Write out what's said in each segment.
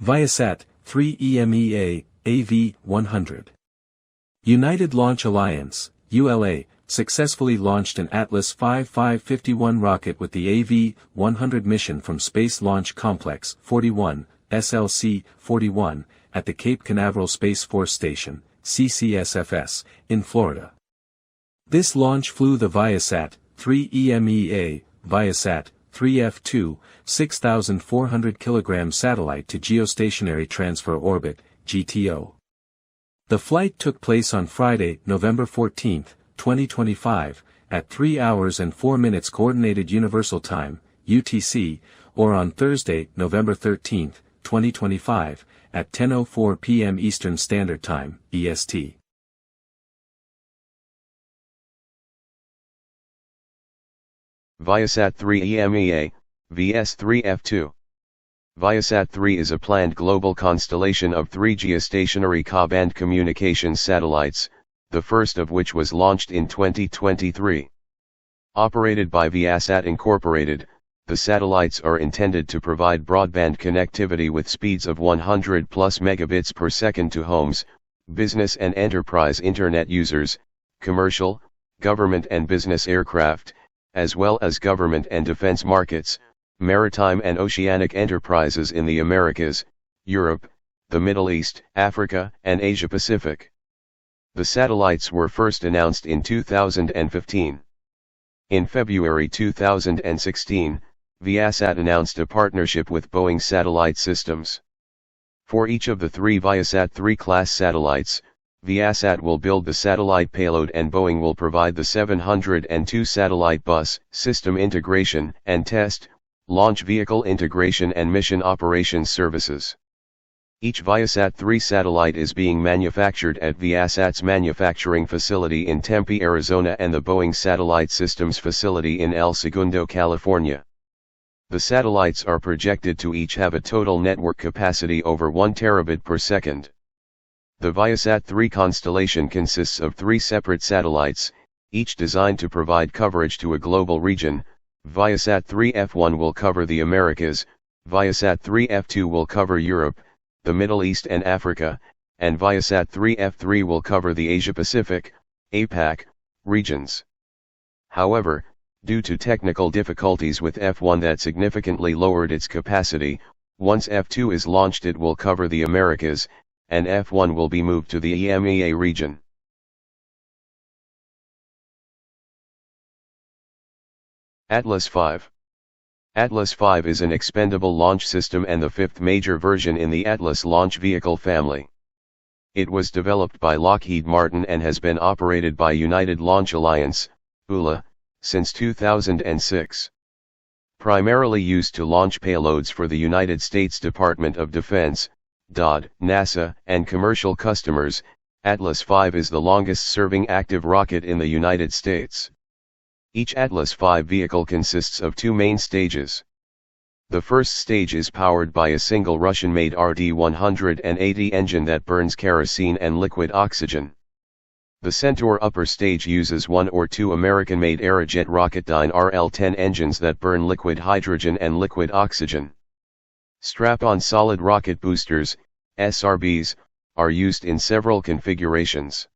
ViaSat-3 EMEA, AV-100. United Launch Alliance, ULA, successfully launched an Atlas V 551 rocket with the AV-100 mission from Space Launch Complex 41, SLC-41, at the Cape Canaveral Space Force Station, CCSFS, in Florida. This launch flew the ViaSat-3 EMEA, ViaSat-3 F2, 6,400 kg satellite to Geostationary Transfer Orbit, GTO. The flight took place on Friday, November 14, 2025, at 3 hours and 4 minutes Coordinated Universal Time, UTC, or on Thursday, November 13, 2025, at 10:04 p.m. Eastern Standard Time, EST. ViaSat-3 EMEA, VS-3 F2. ViaSat-3 is a planned global constellation of 3 geostationary Ka-band communications satellites, the first of which was launched in 2023. Operated by ViaSat Incorporated, the satellites are intended to provide broadband connectivity with speeds of 100+ megabits per second to homes, business and enterprise internet users, commercial, government and business aircraft, as well as government and defense markets, maritime and oceanic enterprises in the Americas, Europe, the Middle East, Africa, and Asia Pacific. The satellites were first announced in 2015. In February 2016, ViaSat announced a partnership with Boeing Satellite Systems. For each of the 3 ViaSat-3 class satellites, ViaSat will build the satellite payload and Boeing will provide the 702 satellite bus, system integration and test, launch vehicle integration and mission operations services. Each ViaSat-3 satellite is being manufactured at ViaSat's manufacturing facility in Tempe, Arizona and the Boeing Satellite Systems facility in El Segundo, California. The satellites are projected to each have a total network capacity over 1 terabit per second. The ViaSat-3 constellation consists of 3 separate satellites, each designed to provide coverage to a global region. ViaSat-3 F1 will cover the Americas, ViaSat-3 F2 will cover Europe, the Middle East and Africa, and ViaSat-3 F3 will cover the Asia-Pacific, APAC, regions. However, due to technical difficulties with F1 that significantly lowered its capacity, once F2 is launched it will cover the Americas, and F1 will be moved to the EMEA region. Atlas V. Atlas V is an expendable launch system and the 5th major version in the Atlas launch vehicle family. It was developed by Lockheed Martin and has been operated by United Launch Alliance, ULA, since 2006. Primarily used to launch payloads for the United States Department of Defense, DoD, NASA, and commercial customers, Atlas V is the longest-serving active rocket in the United States. Each Atlas V vehicle consists of 2 main stages. The first stage is powered by a single Russian-made RD-180 engine that burns kerosene and liquid oxygen. The Centaur upper stage uses 1 or 2 American-made Aerojet Rocketdyne RL-10 engines that burn liquid hydrogen and liquid oxygen. Strap-on solid rocket boosters, SRBs, are used in several configurations.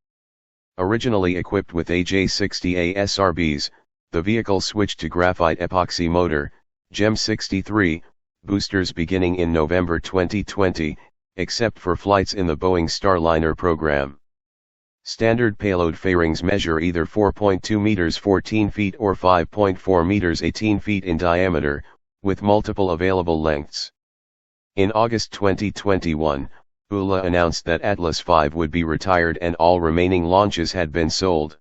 Originally equipped with AJ-60A SRBs, the vehicle switched to graphite epoxy motor, GEM-63, boosters beginning in November 2020, except for flights in the Boeing Starliner program. Standard payload fairings measure either 4.2 meters 14 feet or 5.4 meters 18 feet in diameter, with multiple available lengths. In August 2021, ULA announced that Atlas V would be retired and all remaining launches had been sold.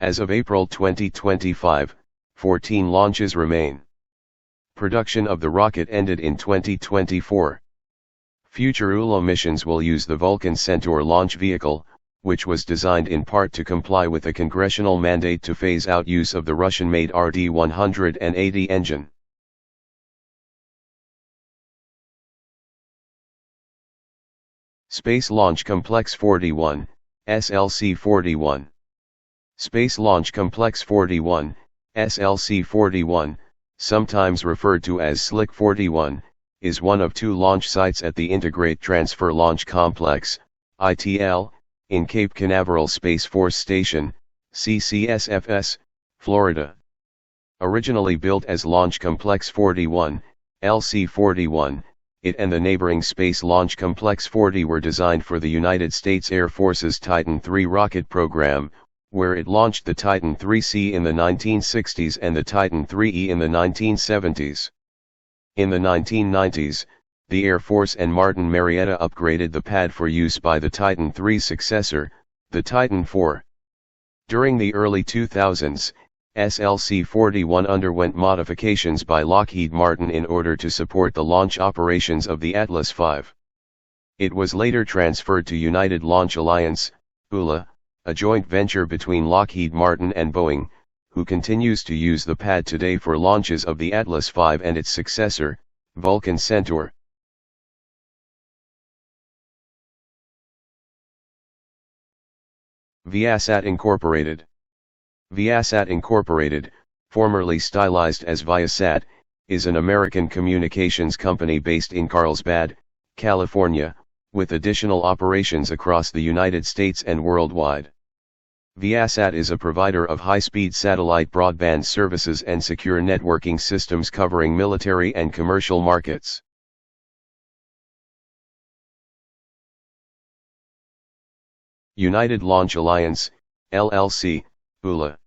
As of April 2025, 14 launches remain. Production of the rocket ended in 2024. Future ULA missions will use the Vulcan Centaur launch vehicle, which was designed in part to comply with a congressional mandate to phase out use of the Russian-made RD-180 engine. Space Launch Complex 41, SLC-41. Space Launch Complex 41, SLC-41, sometimes referred to as SLC-41, is one of 2 launch sites at the Integrate Transfer Launch Complex, ITL, in Cape Canaveral Space Force Station, CCSFS, Florida. Originally built as Launch Complex 41, LC-41, it and the neighboring Space Launch Complex 40 were designed for the United States Air Force's Titan III rocket program, where it launched the Titan IIIC in the 1960s and the Titan IIIE in the 1970s. In the 1990s, the Air Force and Martin Marietta upgraded the pad for use by the Titan III successor, the Titan IV. During the early 2000s, SLC-41 underwent modifications by Lockheed Martin in order to support the launch operations of the Atlas V. It was later transferred to United Launch Alliance, ULA, a joint venture between Lockheed Martin and Boeing, who continues to use the pad today for launches of the Atlas V and its successor, Vulcan Centaur. ViaSat Incorporated. ViaSat Incorporated, formerly stylized as ViaSat, is an American communications company based in Carlsbad, California, with additional operations across the United States and worldwide. ViaSat is a provider of high-speed satellite broadband services and secure networking systems covering military and commercial markets. United Launch Alliance, LLC, ULA.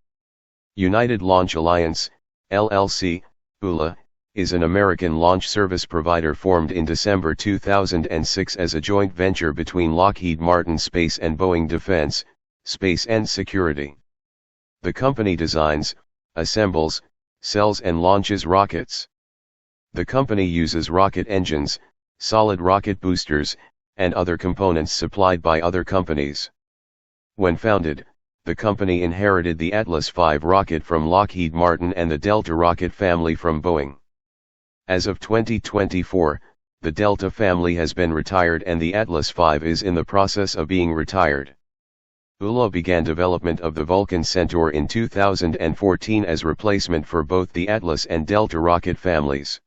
United Launch Alliance, LLC, ULA, is an American launch service provider formed in December 2006 as a joint venture between Lockheed Martin Space and Boeing Defense, Space and Security. The company designs, assembles, sells and launches rockets. The company uses rocket engines, solid rocket boosters, and other components supplied by other companies. When founded, the company inherited the Atlas V rocket from Lockheed Martin and the Delta rocket family from Boeing. As of 2024, the Delta family has been retired and the Atlas V is in the process of being retired. ULA began development of the Vulcan Centaur in 2014 as replacement for both the Atlas and Delta rocket families.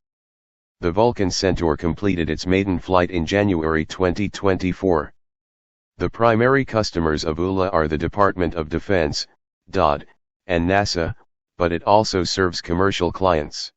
The Vulcan Centaur completed its maiden flight in January 2024. The primary customers of ULA are the Department of Defense, DoD, and NASA, but it also serves commercial clients.